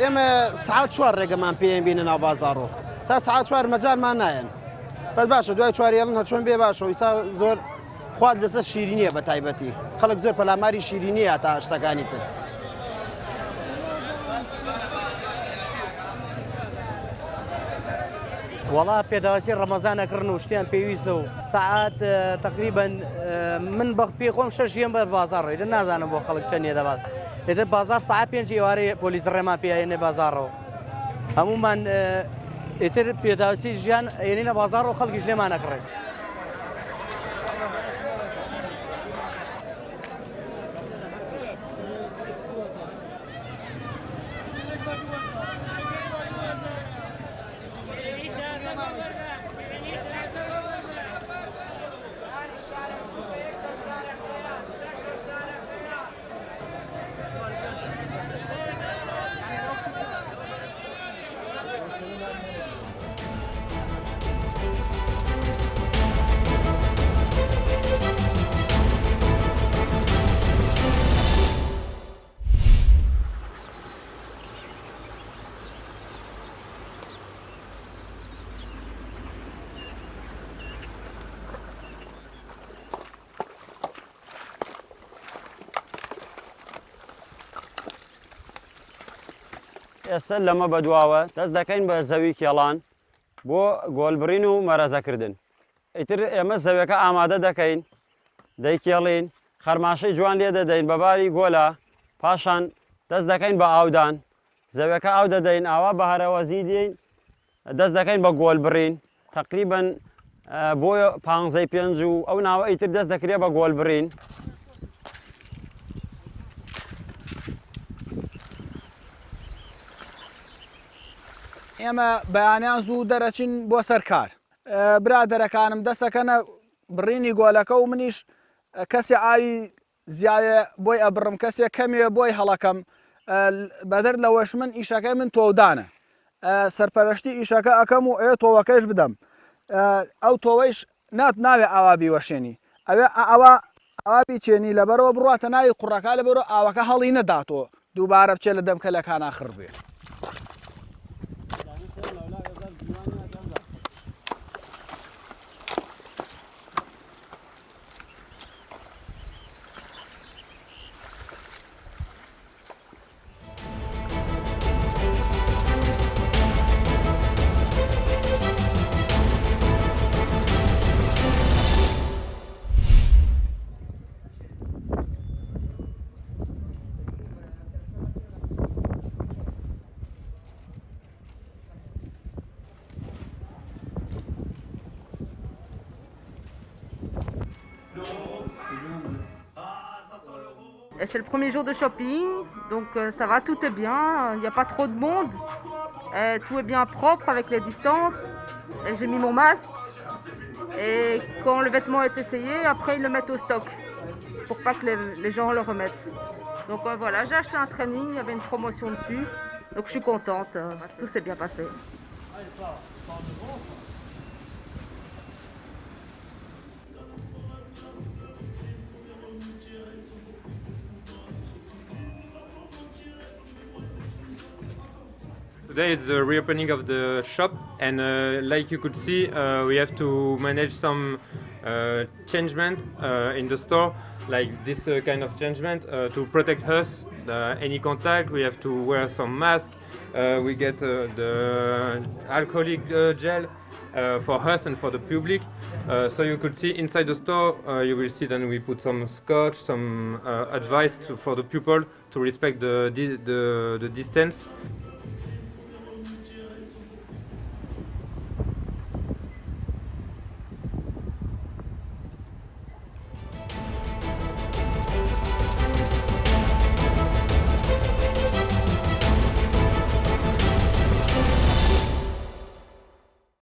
ئێمە سعات 4 ڕێگەمان پێیان بینە ناو بازاڕۆ تا سعات 4 مەجارمان نایەن بەس باشە دوای 4 هێڵن هەچۆن بێ باشە ئیسا زۆر خوارد لەسەر شیرینیە بە تایبەتی خەڵک زۆر پەلاماری شیرینیە تا شتەکانی تر وڵا پێداوەتی ڕەمەزانەکردن و شتیان پێویستە و سعات تقریبا من بە پێی خۆم 6 ژیان بە بازار ڕێدە نازانم بۆ خەڵک چەندێ دەبات لێدە بازار سعات 5 ئێوارەیە پۆلیس ڕێمان پێێنێ بازارڕەوە هەمومان ئیتر پێداوەتی ژیان ئێنینە بازار و خەڵکیش لێمانەکڕێت ئێستا لەمە بەدواوە دەست دەکەین بە زەوی کێڵان بۆ گۆلبڕین و مەرەزەکردن ئیتر ئێمە زەویەکە ئامادە دەکەین دەیکێڵین خەرماشەی جوان لێ دەدەین بەباری گۆلە پاشان دەست دەکەین بە ئاودان زەویەکە ئاو دەدەین ئاوا بە هەرەوەزی دێین دەست دەکەین بە گۆلبڕین تقریبەن بۆ 15 و ئەو ناوە ئیتر دەست دەکرێت بە گۆلبڕین ئێمە بەیانیان زوو دەرەچین بۆ سەرکار برادەرەکانم دەسەکەنە بڕینی گۆلەکە و منیش کەسی ئاوی زیایە بۆی ئەبڕم کەسێک کەمێ بۆی هەڵەکەم بەدەر لەوەش من ئیشەکەی من تۆودانە سەرپەرشتی ئیشەکە ئەەکەم و ئێ تۆوەکەش بدەم ئەو تۆوەیش ناوێ ئاوابی وەشێنی ئەوێ ئاوابی چێنی لەبەرەوە بڕاتە ناوی قوڕەکە لەبەرەوە ئاوەکە هەڵی نەداتەوە دووبارە بچێت لە دەمکەلەکان ئاخر بێ C'est le premier jour de shopping, donc ça va, tout est bien, il n'y a pas trop de monde, tout est bien propre avec les distances, j'ai mis mon masque et quand le vêtement est essayé, après ils le mettent au stock pour pas que les gens le remettent. Donc voilà, j'ai acheté un training, il y avait une promotion dessus, donc je suis contente, tout s'est bien passé. Today is the reopening of the shop, and like you could see, we have to manage some changement in the store, like this kind of changement to protect us. Any contact, we have to wear some mask. We get the alcoholic gel for us and for the public. So you could see inside the store, you will see then we put some scotch, some advice for the people to respect the distance.